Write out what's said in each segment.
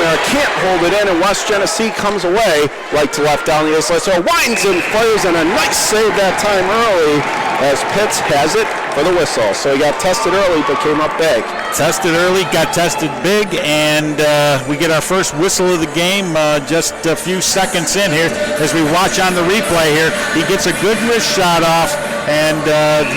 there, can't hold it in, and West Genesee comes away right to left down the ice. So winds and fires, and a nice save that time early as Pitts has it for the whistle. So he got tested early, but came up big. Tested early, got tested big, and we get our first whistle of the game just a few seconds in here as we watch on the replay here. He gets a good wrist shot off and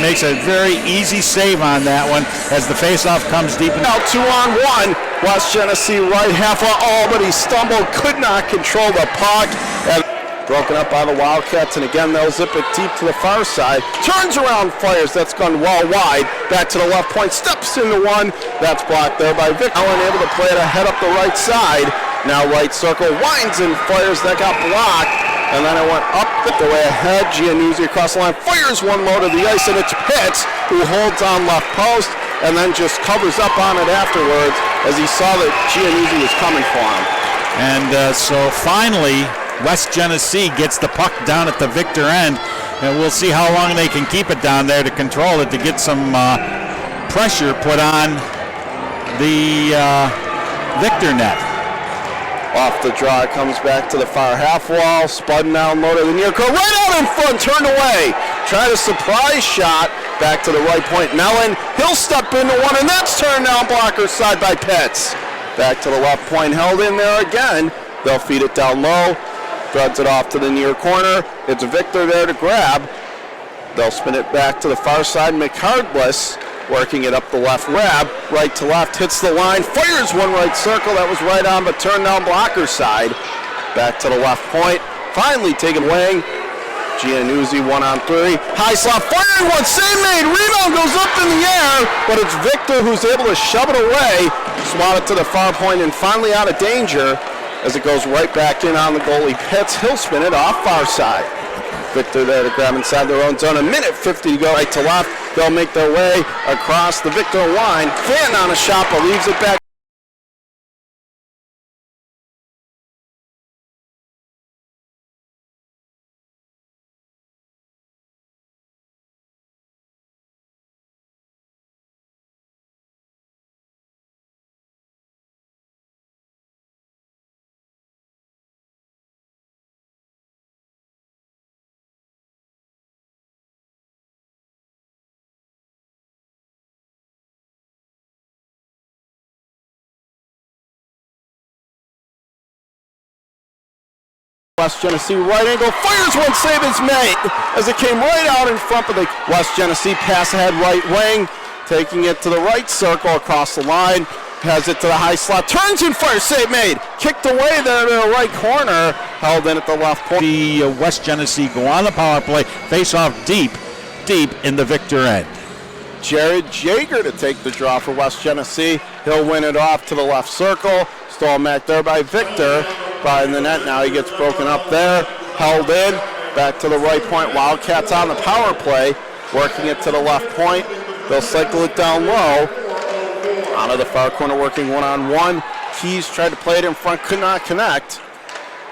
makes a very easy save on that one as the faceoff comes deep. Now 2-on-1, West Genesee right half of but he stumbled, could not control the puck, and broken up by the Wildcats, and again they'll zip it deep to the far side. Turns around, fires, that's gone well wide. Back to the left point, steps into one. That's blocked there by Vic. Allen able to play it ahead up the right side. Now right circle, winds and fires, that got blocked. And then it went up the way ahead. Giannuzzi across the line, fires one low to the ice, and it's Pitts who holds on left post and then just covers up on it afterwards as he saw that Giannuzzi was coming for him. And so finally, West Genesee gets the puck down at the Victor end, and we'll see how long they can keep it down there to control it, to get some pressure put on the Victor net. Off the draw, it comes back to the far half wall, spun down low to the near corner, right out in front, turned away. Tried a surprise shot, back to the right point. Nellen, he'll step into one, and that's turned down blocker side by Pitts. Back to the left point, held in there again. They'll feed it down low, threads it off to the near corner. It's Victor there to grab. They'll spin it back to the far side. McCardless working it up the left wrap, right to left, hits the line, fires one right circle. That was right on, but turned down blocker side. Back to the left point, finally taken away. Giannuzzi 1-on-3, high slot, firing one, save made, rebound goes up in the air, but it's Victor who's able to shove it away, swat it to the far point, and finally out of danger as it goes right back in on the goalie Pitts. He'll spin it off far side. Victor there to grab inside their own zone. A minute 50 to go, right to left. They'll make their way across the Victor line. Finn on a shot, but leaves it back. West Genesee right angle, fires one, save is made as it came right out in front of the West Genesee pass ahead right wing, taking it to the right circle across the line, has it to the high slot, turns and fires, save made, kicked away there to the right corner, held in at the left point. The West Genesee go on the power play, face off deep in the Victor end. Jared Jaeger to take the draw for West Genesee. He'll win it off to the left circle. Stole back there by Victor. By the net, now he gets broken up there. Held in. Back to the right point. Wildcats on the power play. Working it to the left point. They'll cycle it down low. Out of the far corner, working 1-on-1. Keys tried to play it in front, could not connect.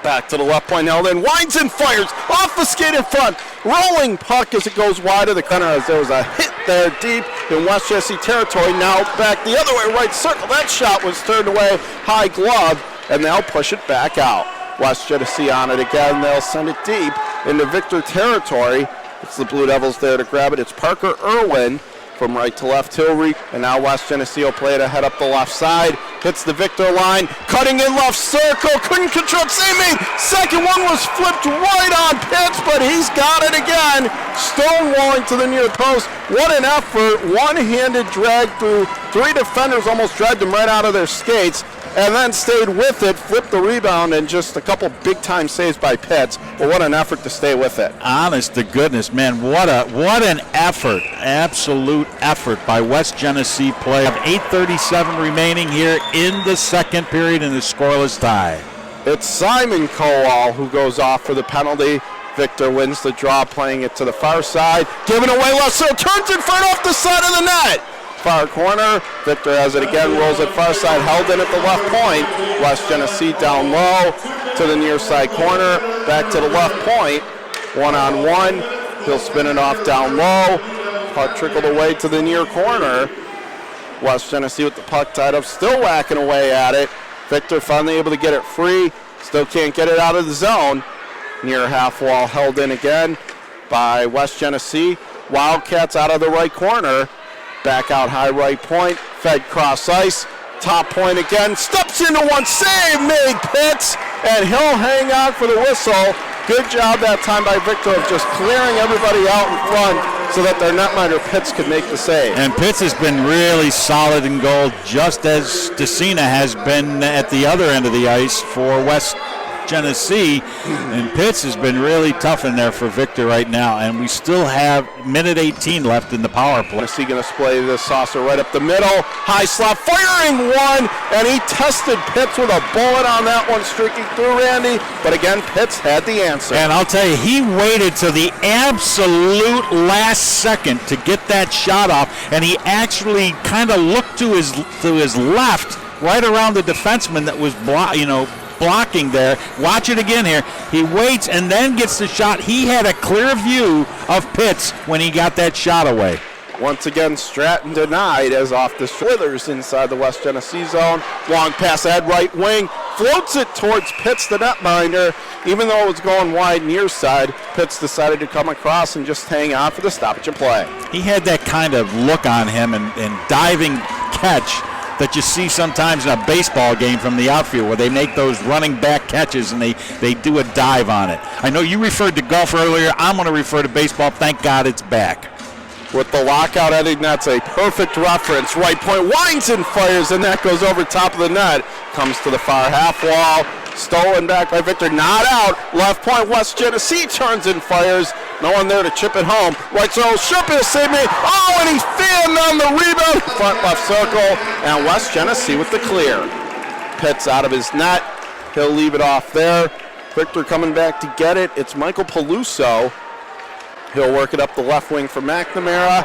Back to the left point, held in, winds and fires, off the skate in front, rolling puck as it goes wide of the corner as there was a hit there deep in West Genesee territory. Now back the other way, right circle, that shot was turned away, high glove, and they'll push it back out. West Genesee on it again, they'll send it deep into Victor territory. It's the Blue Devils there to grab it. It's Parker Irwin from right to left, Hillary, and now West Genesee will play it ahead up the left side. Hits the Victor line, cutting in left circle, couldn't control it, save made. Second one was flipped right on Pitts, but he's got it again. Stonewalling to the near post. What an effort, one-handed drag through three defenders, almost dragged them right out of their skates, and then stayed with it, flipped the rebound, and just a couple big-time saves by Pitts. But what an effort to stay with it. Honest to goodness, man, what an effort, absolute effort by West Genesee play. 8:37 remaining here in the second period in the scoreless tie. It's Simon Kowal who goes off for the penalty. Victor wins the draw, playing it to the far side. Giving away left, so turns in front off the side of the net. Far corner, Victor has it again, rolls it far side, held in at the left point. West Genesee down low to the near side corner, back to the left point. 1-on-1, he'll spin it off down low. Puck trickled away to the near corner. West Genesee with the puck tied up, still whacking away at it. Victor finally able to get it free. Still can't get it out of the zone. Near half wall held in again by West Genesee. Wildcats out of the right corner. Back out high right point. Fed cross ice. Top point again. Steps into one. Save made Pitts. And he'll hang on for the whistle. Good job that time by Victor of just clearing everybody out in front so that their netminder Pitts could make the save. And Pitts has been really solid in goal, just as DeCina has been at the other end of the ice for West Genesee. And Pitts has been really tough in there for Victor right now. And we still have minute 18 left in the power play. Genesee going to splay this saucer right up the middle. High slot, firing one, and he tested Pitts with a bullet on that one, streaking through Randy. But again, Pitts had the answer. And I'll tell you, he waited to the absolute last second to get that shot off, and he actually kind of looked to his left, right around the defenseman that was blocking there. Watch it again here. He waits and then gets the shot. He had a clear view of Pitts when he got that shot away. Once again, Stratton denied as off the slithers inside the West Genesee zone. Long pass ahead right wing. Floats it towards Pitts, the netminder. Even though it was going wide near side, Pitts decided to come across and just hang on for the stoppage and play. He had that kind of look on him and diving catch that you see sometimes in a baseball game from the outfield, where they make those running back catches and they do a dive on it. I know you referred to golf earlier. I'm going to refer to baseball. Thank God it's back. With the lockout, I think that's a perfect reference. Right point, winds and fires, and that goes over top of the net. Comes to the far half wall. Stolen back by Victor, not out. Left point, West Genesee turns and fires. No one there to chip it home. Right circle, should be a save made. Oh, and he fanned on the rebound. Front left circle, and West Genesee with the clear. Pitts out of his net. He'll leave it off there. Victor coming back to get it. It's Michael Peluso. He'll work it up the left wing for McNamara.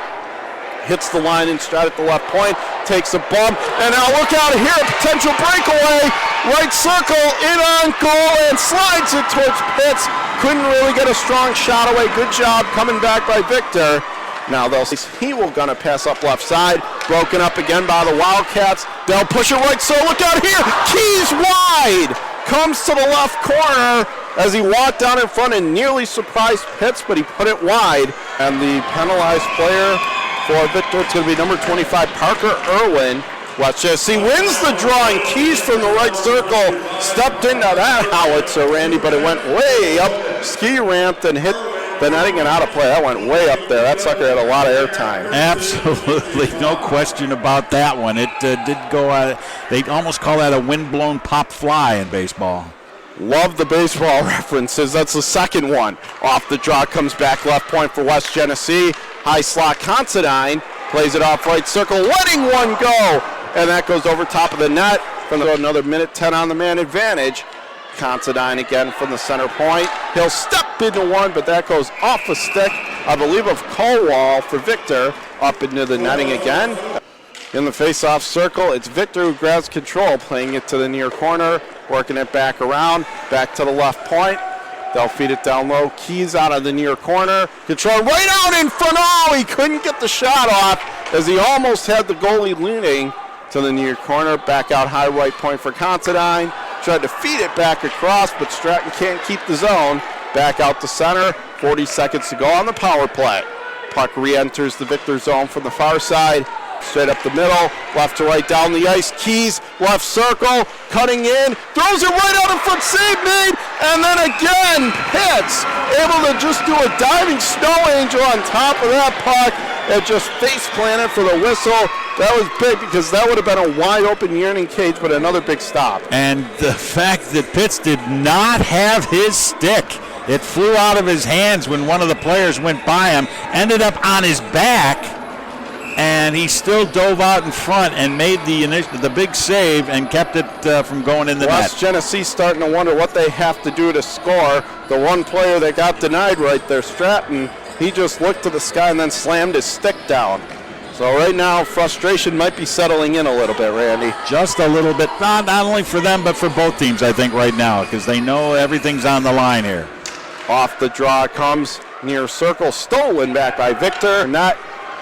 Hits the line in stride at the left point. Takes a bump. And now look out here. Potential breakaway. Right circle. In on goal. And slides it towards Pitts. Couldn't really get a strong shot away. Good job coming back by Victor. Now they'll see he will gonna pass up left side. Broken up again by the Wildcats. They'll push it right. So look out here. Keys wide. Comes to the left corner as he walked down in front and nearly surprised Pitts, but he put it wide. And the penalized player for Victor, it's going to be number 25, Parker Irwin. Watch this. He wins the draw, and Keys from the right circle stepped into that howitzer, Randy, but it went way up, ski ramped, and hit the netting and out of play. That went way up there. That sucker had a lot of airtime. Absolutely, no question about that one. It did go out. They almost call that a wind-blown pop fly in baseball. Love the baseball references. That's the second one. Off the draw, comes back left point for West Genesee. High slot, Considine plays it off right circle, letting one go. And that goes over top of the net. From another minute 10 on the man advantage. Considine again from the center point. He'll step into one, but that goes off a stick, I believe, of Colwall for Victor. Up into the netting again. In the face-off circle, it's Victor who grabs control, playing it to the near corner, working it back around, back to the left point. They'll feed it down low. Keys out of the near corner. Control right out in front. Oh, he couldn't get the shot off as he almost had the goalie leaning to the near corner. Back out high right point for Considine. Tried to feed it back across, but Stratton can't keep the zone. Back out to center. 40 seconds to go on the power play. Puck re-enters the Victor zone from the far side. Straight up the middle, left to right down the ice. Keys, left circle, cutting in, throws it right out in front, save made, and then again, Pitts able to just do a diving snow angel on top of that puck and just face planted for the whistle. That was big because that would have been a wide open yearning cage, but another big stop. And the fact that Pitts did not have his stick. It flew out of his hands when one of the players went by him, ended up on his back, and he still dove out in front and made the big save and kept it from going in the net. West Genesee starting to wonder what they have to do to score. The one player that got denied right there, Stratton, he just looked to the sky and then slammed his stick down. So right now, frustration might be settling in a little bit, Randy. Just a little bit, not only for them, but for both teams, I think, right now, because they know everything's on the line here. Off the draw comes near circle, stolen back by Victor.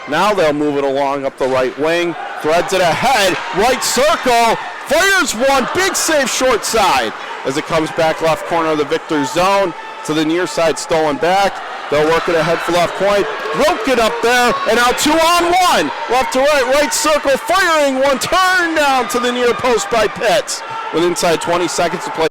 Now they'll move it along up the right wing. Threads it ahead. Right circle. fires one, big save short side as it comes back left corner of the Victor zone to the near side, stolen back. They'll work it ahead for left point. Broke it up there, and now 2-on-1. Left to right circle, firing one, turn down to the near post by Pitts with inside 20 seconds to play.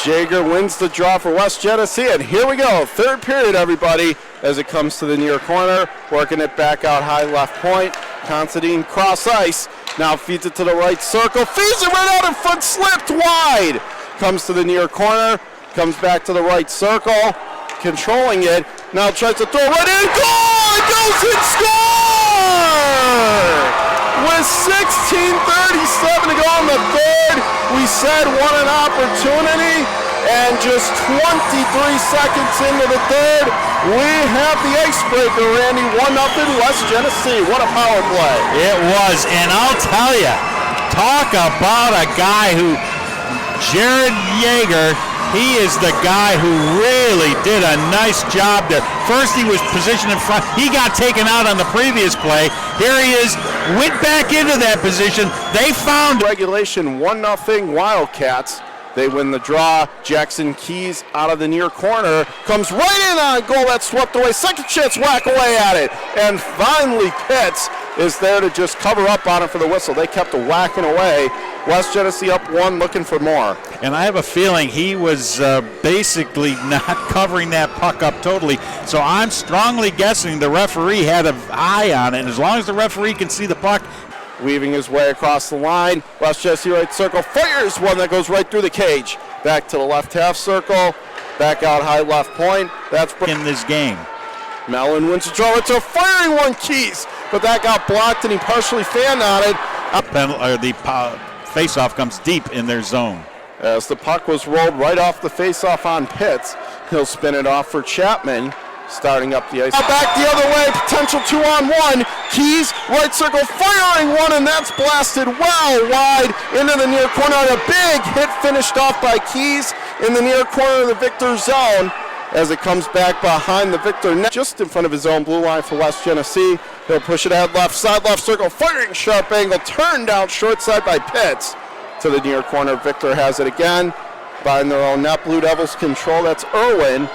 Jaeger wins the draw for West Genesee, and here we go. Third period, everybody, as it comes to the near corner, working it back out high left point. Considine cross ice, now feeds it to the right circle, feeds it right out in front, slipped wide. Comes to the near corner, comes back to the right circle, controlling it, now tries to throw right in, goal! It goes in, score! With 16:37 to go in the third, we said what an opportunity, and just 23 seconds into the third, we have the icebreaker, Randy, 1-0 West Genesee. What a power play. It was, and I'll tell you, talk about a guy who, Jared Yeager, he is the guy who really did a nice job there. First he was positioned in front. He got taken out on the previous play. Here he is, went back into that position. They found regulation 1-0 Wildcats. They win the draw. Jackson Keys out of the near corner. Comes right in on goal. That's swept away. Second chance, whack away at it. And finally Pitts is there to just cover up on it for the whistle. They kept whacking away. West Genesee up 1, looking for more. And I have a feeling he was basically not covering that puck up totally. So I'm strongly guessing the referee had an eye on it. And as long as the referee can see the puck, weaving his way across the line. West Genesee right circle, fires one that goes right through the cage. Back to the left half circle, back out high left point. That's in this game. Mellon wins the draw. It's a firing one, Keys, but that got blocked and he partially fanned on it. The face-off comes deep in their zone. As the puck was rolled right off the face-off on Pitts, he'll spin it off for Chapman. Starting up the ice. Back the other way, potential 2-on-1. Keys, right circle, firing one, and that's blasted well wide into the near corner. A big hit finished off by Keys in the near corner of the Victor zone as it comes back behind the Victor net, just in front of his own blue line for West Genesee. He'll push it out left side, left circle, firing sharp angle, turned down short side by Pitts to the near corner. Victor has it again. Behind their own net, Blue Devils control. That's Irwin.